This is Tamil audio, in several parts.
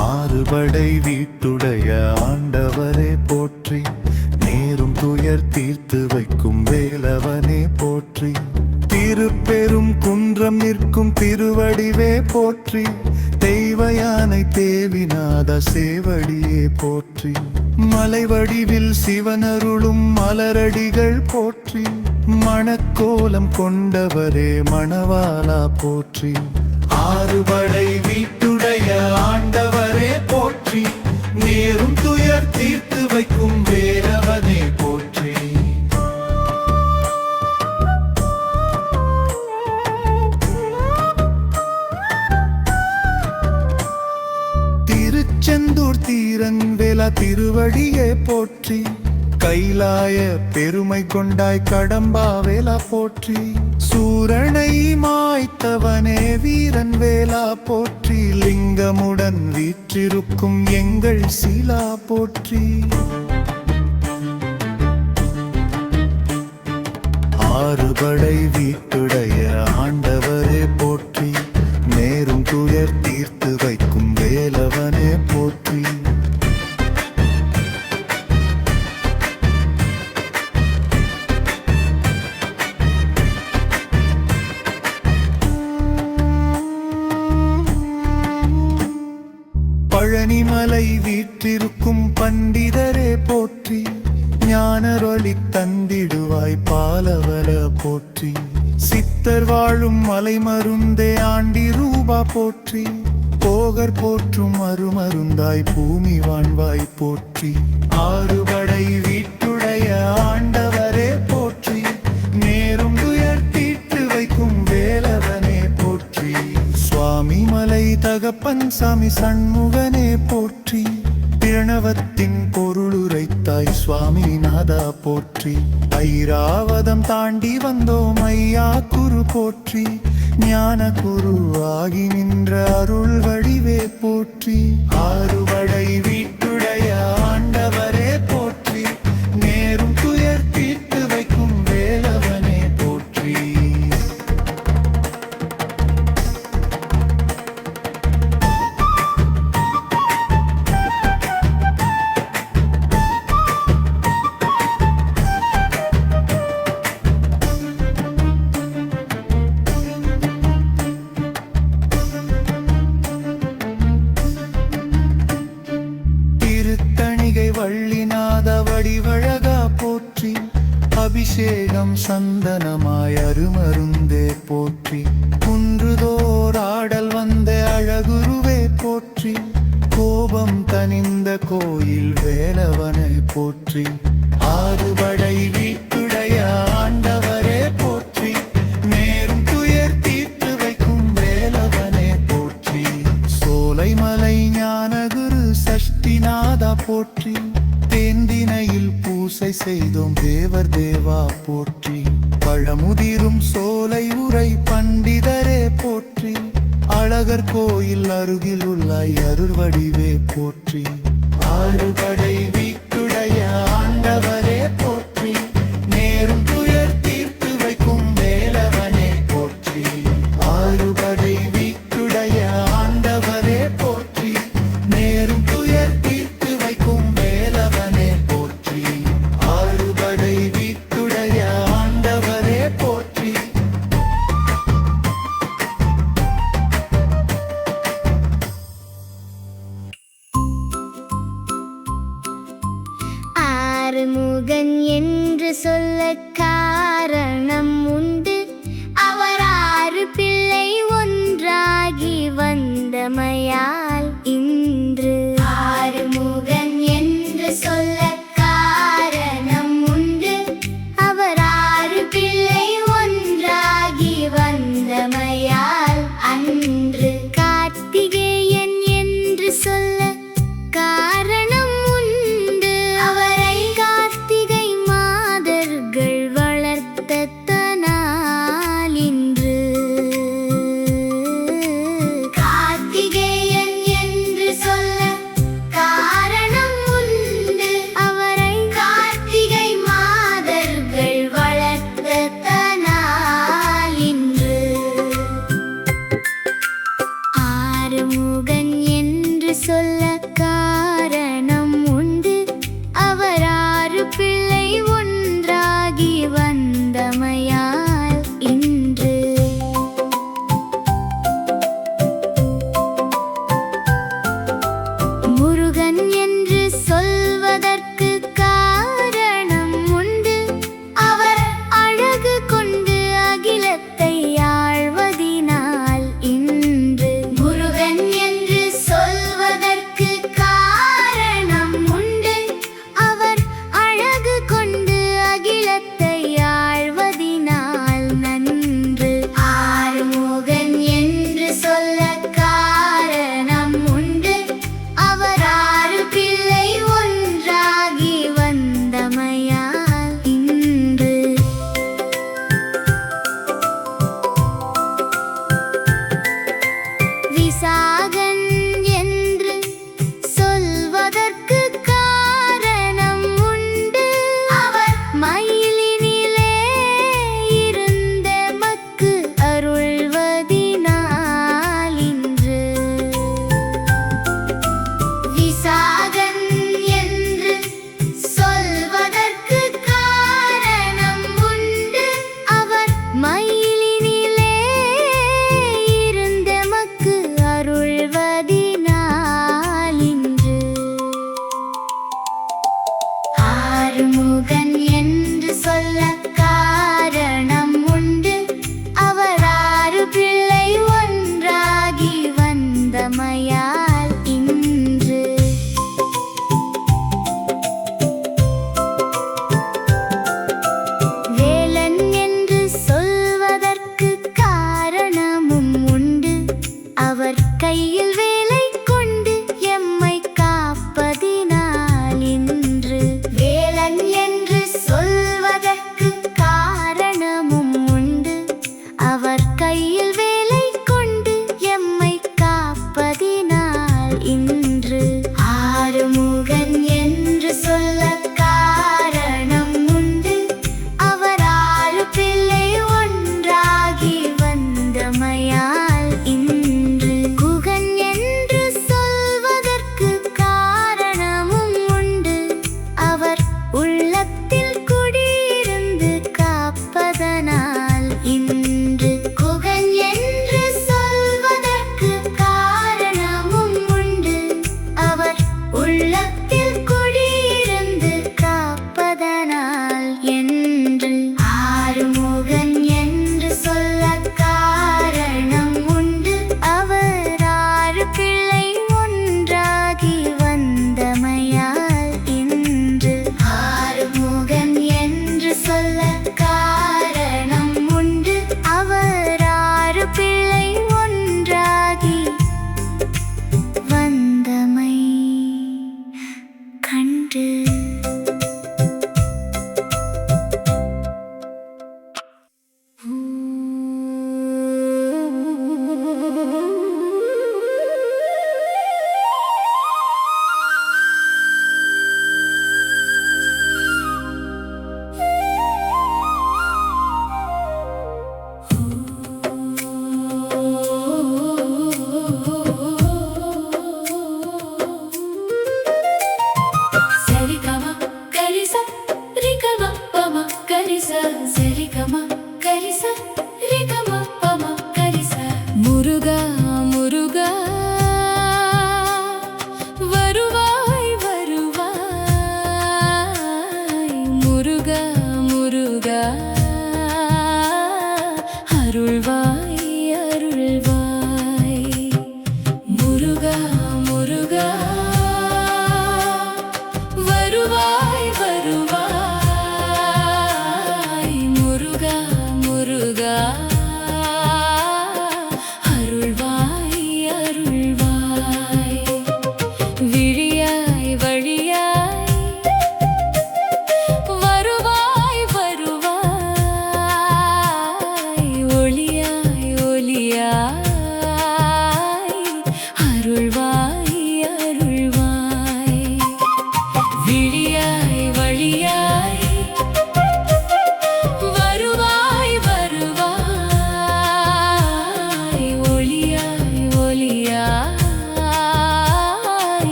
ஆறுபடை வீட்டுடைய ஆண்டவரே போற்றி, நேரும் துயர் தீர்த்து வைக்கும் வேலவனே போற்றி, திருப்பெரும் குன்றம் நிற்கும் திருவடிவே போற்றி, தெய்வ யானை தேவிநாத சேவடியே போற்றி, மலைவடிவில் சிவனருளும் மலரடிகள் போற்றி, மணக்கோலம் கொண்டவரே மணவாளா போற்றி, ஆறுபடை வீட்டுடைய ஆண்டவரே போற்றி, நேரும் துயர் தீர்த்து வைக்கும் வேலவனே போற்றி. திருச்செந்தூர் தீரன்வேலா திருவடியே போற்றி, கைலாய பெருமை கொண்டாய் கடம்பா வேலா போற்றி, சூரனை மாய்த்தவனே வீரன் வேலா போற்றி, லிங்கமுடன் வீற்றிருக்கும் எங்கள் சீலா போற்றி, ஆறுபடை வீட்டுடைய ஆண்டவரே போற்றி, நேரும் துயர் தீர்த்து வைக்கும் வேலவனே போற்றி. பழனிமலை வீற்றிருக்கும் பண்டிதரே போற்றி, ஞானரொளி தந்திடுவாய் பாலவர போற்றி, சித்தர் வாழும் மலை மருந்தே ஆண்டி ரூபா போற்றி, போகர் போற்றும் அருமருந்தாய் பூமி வாழ்வாய் போற்றி, ஆறுபடை வீட்டுடைய ஆண்டவரே போற்றி, நேரும் துயர் தீர்த்து வைக்கும் வேலவனே போற்றி, சுவாமி மலை தகப்பன் சாமி சண்முகனே போற்றி, பிரணவத்தின் பொருளுரைத்தாய் சுவாமி நாதா போற்றி, ஐராவதம் தாண்டி வந்தோம் ஐயா குரு போற்றி, ஞான குரு ஆகி நின்ற அருள் வடிவே போற்றி, ஆறுபடை வீட்டுடைய ஆண்டவரே போற்றி, நேரும் துயர் தீர்த்து வைக்கும் வேலவனே போற்றி. வள்ளிநாத வடிவழகா போற்றி, அபிஷேகம் சந்தனமாய் அருமருந்தே போற்றி, குன்றுதோர் ஆடல் வந்த அழகுருவே போற்றி, கோபம் தனிந்த கோயில் வேலவனை போற்றி, ஆறுபடை வீட்டுடைய ஆண்டவரே போற்றி, நேரும் துயர் தீர்த்து வைக்கும் வேலவனே போற்றி, சோலைமலை ஞானகுரு சஷ்டிநாதா போற்றி, தேந்தினையில் பூசை செய்தோம் தேவர் தேவா போற்றி, பழமுதிரும் சோலை உரை பண்டிதரே போற்றி, அழகர் கோயில் அருகில் உள்ளாய் அருள்வடிவே போற்றி, ஆறுபடை வீட்டுடைய ஆண்டவரே போற்றி, நேரும் துயர் தீர்த்து வைக்கும் வேலவனே போற்றி, ஆறுபடை வீட்டுடைய ஆண்டவரே போற்றி, நேரும் துயர் தீர்த்து வைக்கும் வேலவனே போற்றி, ஆறுபடை வீட்டுடைய ஆண்டவரே போற்றி. ஆறுமுகன் என்று சொல்ல காரணம் உண்டு, அவர் ஆறு பிள்ளை ஒன்றாகி வந்தமையால் இன்று ஆறுமுகன் என்று சொல்ல காரணம் உண்டு, அவர் ஆறு பிள்ளை ஒன்றாகி வந்தமையால் அன்று கார்த்திகேயன் என்று சொல்ல காரணம் உண்டு, அவரை கார்த்திகை மாதர்கள் வளர்த்ததனால் இன்று கார்த்திகேயன் சொல்ல காரணம் உண்டு. அவர் ஆறு பிள்ளை ஒன்றாகி வந்தமையால் இன்று. முருகன் என்று சொல்வதற்கு காரணம் உண்டு. அவர் அழகு கொண்டு அகிலத்தை ஆழ்வதினால் இன்று. முருகன் என்று சொல்வதற்கு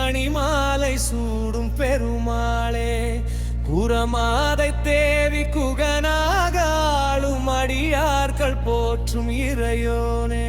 மணிமாலை சூடும் பெருமாளே, குரமாதை தேவி குகனாக ஆளும் அடியார்கள் போற்றும் இறையோனே.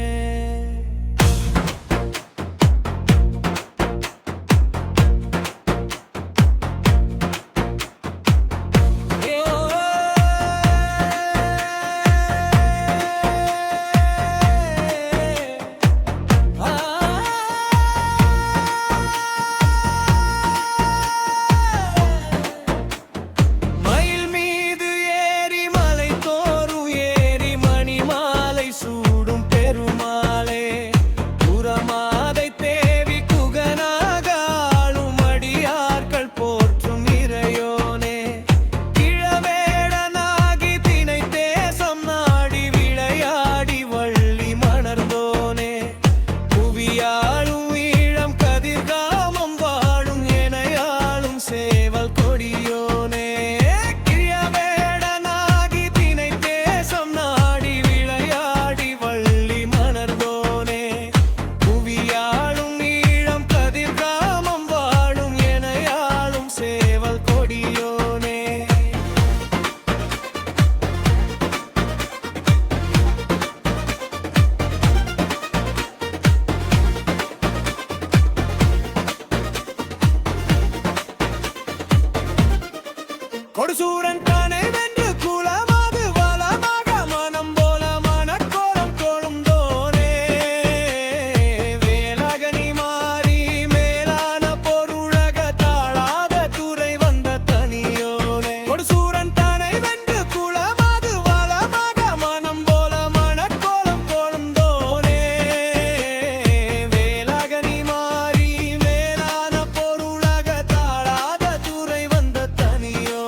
கொடுசூரன் தானே வென்று குலமாது வளமாக மனம் போல மனக்கோலம் கொழுந்தோனே, வேலகனி மாறி மேலான பொருளக தாழாத துறை வந்த தனியோனே. கொடுசூரன் தானே வென்று குலமாது வளமாக மனம் போல மனக்கோலம் கொழுந்தோனே, வேலகனி மாறி மேலான பொருளக தாழாத துறை வந்த தனியோ.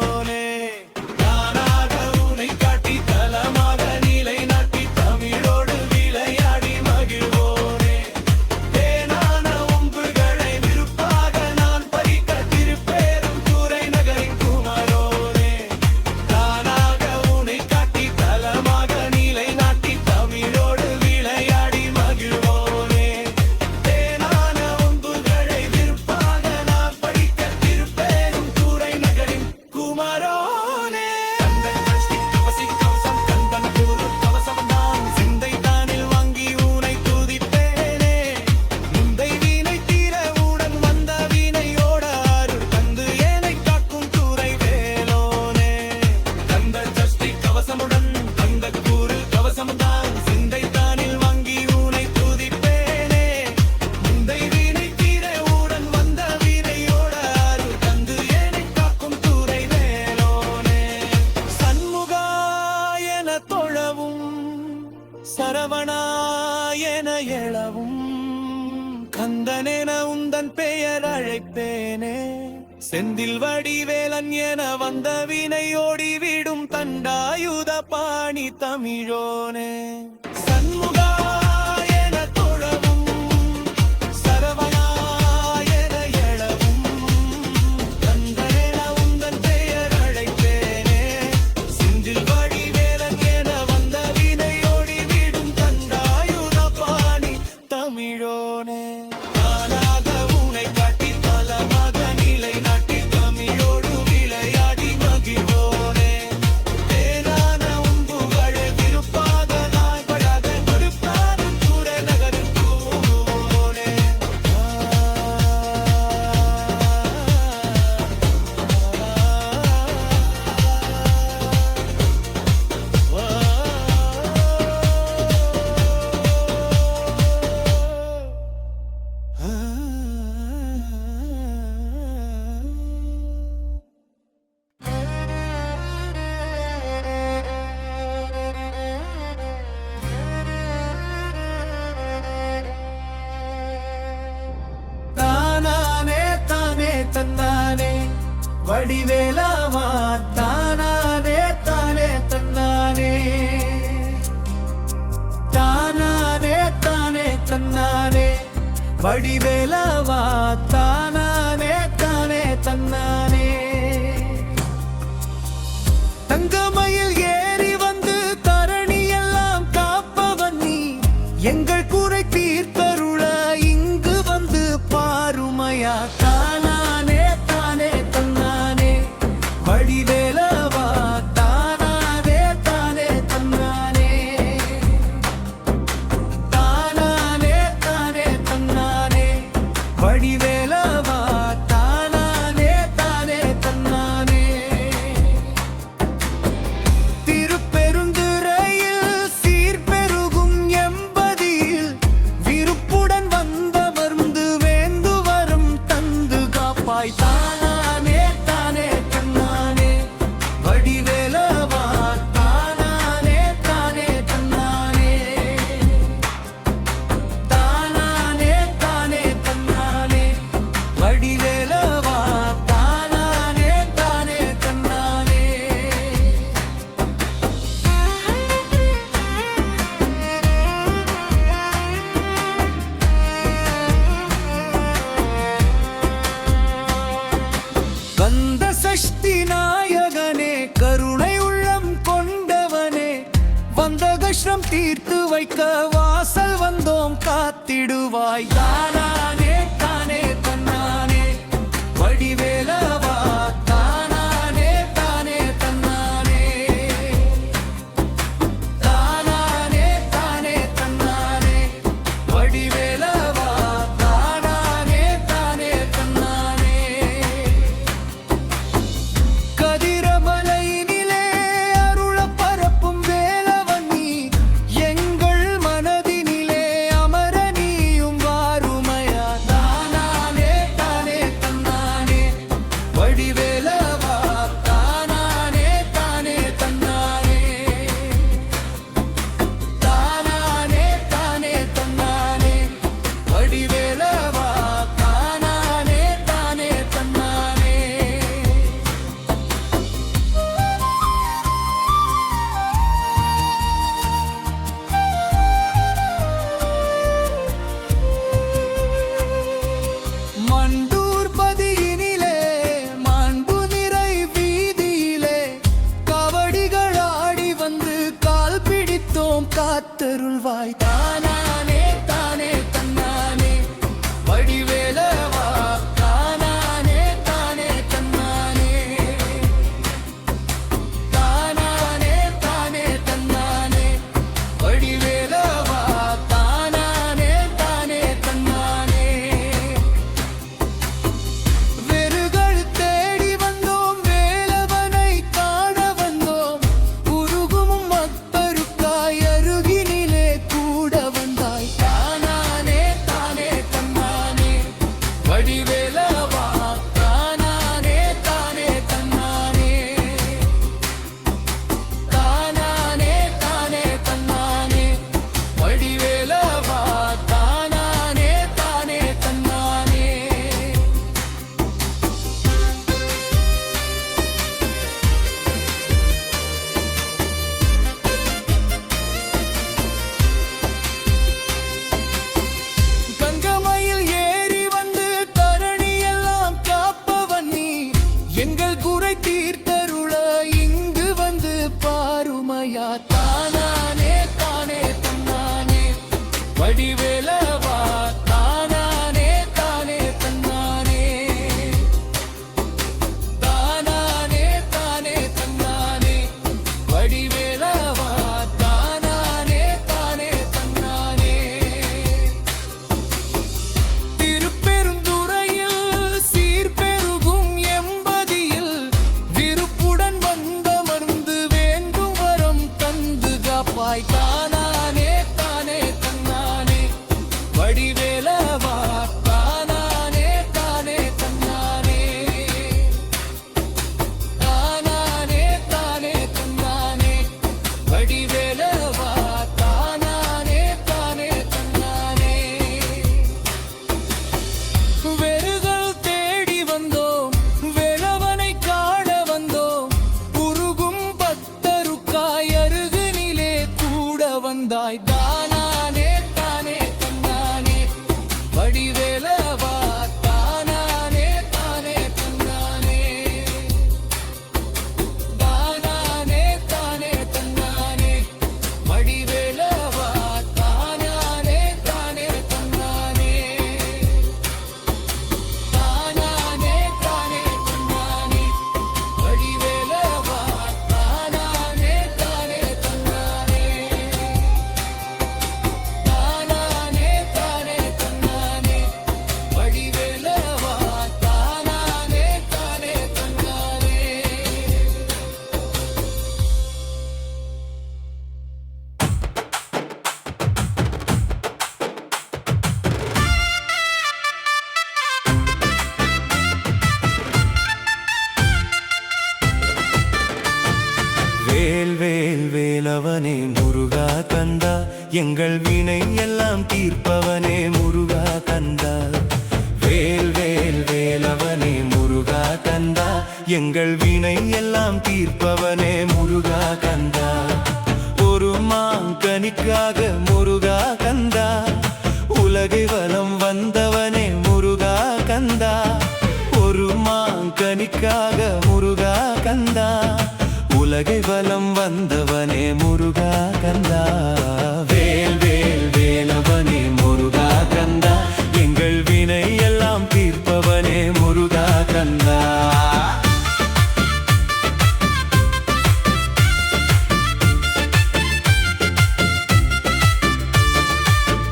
சரவணாயன எழவும் கந்தனென உந்தன் பெயர் அழைப்பேனே, செந்தில் வடிவேலன் என வந்த வினை ஓடிவிடும் தண்டாயுத பாணி தமிழோனே. சண்முகா வடிவேலாவா தானானே தானே தன்னானே, தானானே தானே தன்னானே. வடிவேலாவா தானானே தானே தன்னானே. தங்கமயில் ஏறி வந்து தரணியெல்லாம் காப்பவன் நீ, எங்கள் குறை தீர்த்தருள இங்கு வந்து பாருமையா. கஷ்டம் தீர்த்து வைக்க வாசல் வந்தோம் காத்திடுவாய். தானானே தானே தன்னானே வடிவேலவா, தானானே தானே தன்னானே, தானானே தானே தன்னானே வடிவேலவா, தானானே தானே தன்னானே. கதிரமலையினிலே அருள பரப்பும் வேலவன் நீ, எங்கள் மனதினிலே அமர நீயும் வாருமையா. தானானே தானே தன்னானே வடிவேலவா, தானானே தானே தன்னானே, தானானே தானே தன்னானே வடிவேலவா, தானானே தானே தன்னானே. மண்டூர் பதியினிலே மாண்பு நிறை வீதியிலே கவடிகள் ஆடி வந்து கால் பிடித்தோம் காத்தருள்வாய். தானானே தானே தன்னானே வடிவேலவா, தானானே தானே தன்னானே, தானானே தானே தன்னானே வடிவேலவா, தானானே தானே தன்னானே. வெறுகள் தேடி வந்தோம் வேலவனை காண வந்தோம், உருகும் மக்கருக்காய் அருகினிலே கூட வந்தாய். தானானே தானே தன்னானே வடிவேலவா, தானானே தானே தன்னானே, தானானே தானே தன்னானே வடிவேலவா, தானானே தானே தன்னானே. கங்கமயில் ஏறி வந்து தரணியெல்லாம் காப்பவன் நீ, எங்கள் குறை தீர்த்தருள இங்கு வந்து பாருமையா. தானானே தானே தன்னானே வடிவேலவா, தானானே தானே தன்னானே, தானானே தானே தன்னானே வடிவேலவா, தானானே தானே தன்னானே. திருப்பெருந்துறையில் சீர்பெருகும் எம்பதியில் விருப்புடன் வந்தமர்ந்து வேண்டும் வரம் தந்து காப்பாய். தானானே தானே தன்னானே வடிவேலவா, தானானே தானே தன்னானே, தானானே தானே தன்னானே வடிவேலவா, தானானே தானே தன்னானே. வெறுகள் தேடி வந்தோம் வேலவனை காண வந்தோம், உருகும் பக்தருக்காய் அருகினிலே கூட வந்தாய். தானானே தானே தன்னானே வடிவேலவா, தானானே தானே தன்னானே, தானானே தானே தன்னானே வடிவேலவா, தானானே தானே தன்னானே, தானானே தானே தன்னானே வடிவேலவா, தானானே தானே தன்னானே, தானானே தானே தன்னானே வடிவேலவா, தானானே தானே தன்னானே. வேல் வேல் வேலவனே முருகா கந்தா, எங்கள் வினை எல்லாம் தீர்ப்பவனே முருகா கந்தா. வேல் வேல் வேலவனே முருகா கந்தா, எங்கள் வினை எல்லாம் தீர்ப்பவனே முருகா கந்தா. ஒரு மாங்கனிக்காக முருகா கந்தா, உலகை வலம் வந்தவனே முருகா கந்தா. ஒரு மாங்கனிக்காக முருகா கந்தா, உலகை வலம் வந்தவனே முருகா முருகா கந்தா. வேல் வேல் வேலவனே முருகா கந்தா, எங்கள் வினை எல்லாம் தீர்ப்பவனே முருகா கந்தா.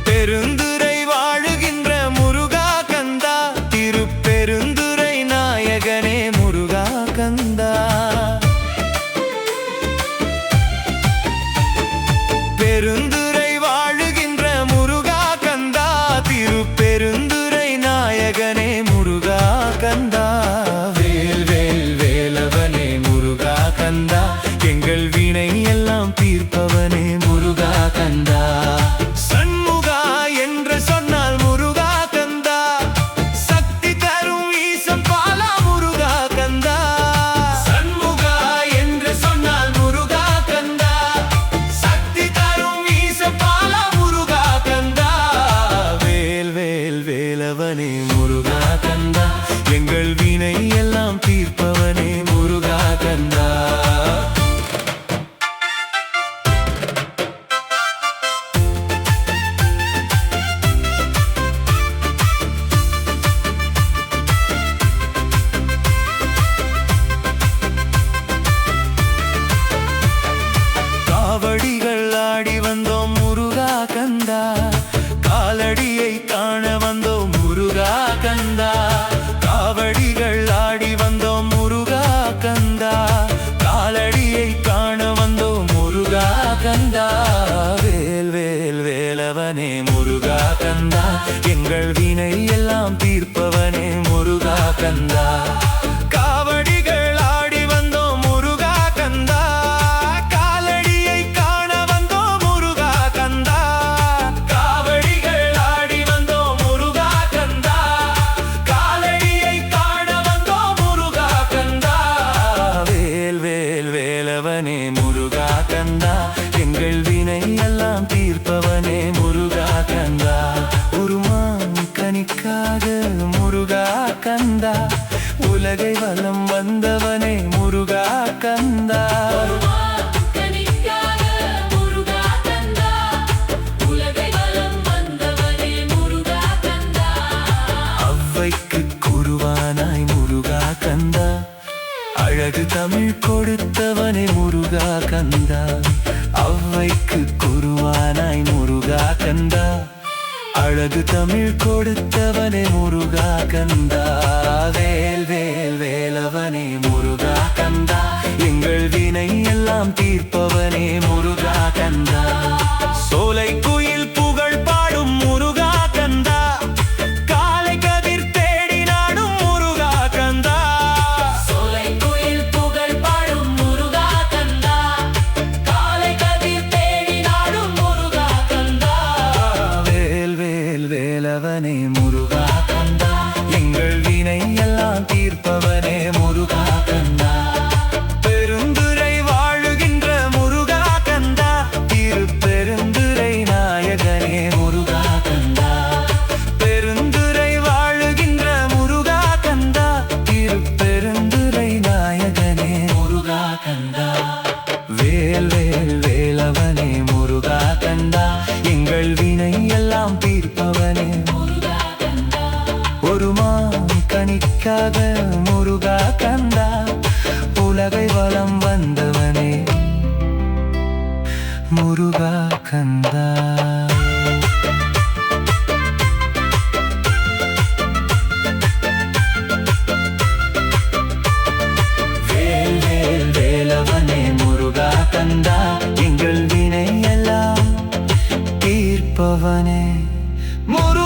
பெருந்துறை வாழுகின்ற முருகா கந்தா, திருப்பெருந்துறை நாயகனே முருகா கந்தா. பெருந்துறை வாழுகின்ற முருகா கந்தா, திருப்பெருந்துறை நாயகனே முருகா கந்தா. வேல் வேல் வேலவனே முருகா கந்தா, எங்கள் வினை எல்லாம் தீர்ப்பவனே முருகா கந்தா. சண்முகா என்று சொன்னால் முருகா கந்தா, சக்தி தரும் ஈசன் பாலா முருகா கந்தா. சண்முகா என்று சொன்னால் முருகா கந்தா, சக்தி தரும் ஈசன் பாலா முருகா கந்தா. வேல் வேல் வேலவனே முருகா கந்தா, எங்கள் வினை எல்லாம் தீர்ப்பவனே முருகா கந்தா. காவடிகள் ஆடி வந்தோம் முருகா கந்தா, காலடியை காண வந்தோம் முருகா கந்தா. காவடிகள் ஆடி வந்தோம் முருகா கந்தா, காலடியை காண வந்தோம் முருகா கந்தா. வேல் வேல் வேலவனே முருகா கந்தா, எங்கள் வினை எல்லாம் தீர்ப்பவனே முருகா கந்தா. காவடிகள் ஆடி வந்தோம் முருகா கந்தா, காலடியை காண வந்தோம் முருகா கந்தா. காவடிகள் ஆடி வந்தோம் முருகா கந்தா, காலடியை காண வந்தோம் முருகா கந்தா. வேல் வேல் வேலவனே முருகா கந்தா, எங்கள் வினை எல்லாம் தீர்ப்பவனே முருகா கந்தா. உருமான் கனிக்காக முருகா கந்தா, உலகை வலம் வந்தவனே முருகா கந்தா. அவ்வைக்கு குருவானாய் முருகா கந்தா, அழகு தமிழ் கொடுத்தவனே முருகா கந்தா. அவ்வைக்கு குருவானாய் முருகா கந்தா, அழகு தமிழ் கொடுத்தவனே முருகா கந்தா. வேல் வேல் வேலவனே முருகா கந்தா, எங்கள் வினை எல்லாம் தீர்ப்பவனே முருகா கந்தா. சோலை குயில் புகழ் பாடும் முருகா கந்தா, காலை கதிர் தேடி நாடும் முருகா கந்தா. சோலை குயில் புகழ் பாடும் முருகா கந்தா, காலை கதிர் தேடி நாடும் முருகா கந்தா. வேல் வேல் வேலவனே முருகா கந்தா, எங்கள் வினை எல்லாம் தீர்ப்பவனே முருகா கந்தா. பெருந்துறை வாழுகின்ற முருகா கந்தா, திருப்பெருந்துறை நாயகனே முருகா கந்தா. பெருந்துறை வாழுகின்ற முருகா கந்தா, திருப்பெருந்துறை நாயகனே முருகா கந்தா. வேல் வேல் வேலவனே முருகா கந்தா, எங்கள் வினை எல்லாம் தீர்ப்பவனே முருகா கந்தா. ஒரு கனிக்காக முருகா கந்தா, உலகை வலம் வந்தவனே முருகா கந்தா. வேல் வேல் வேலவனே முருகா கந்தா, எங்கள் வினை எல்லாம் தீர்ப்பவனே முருகா.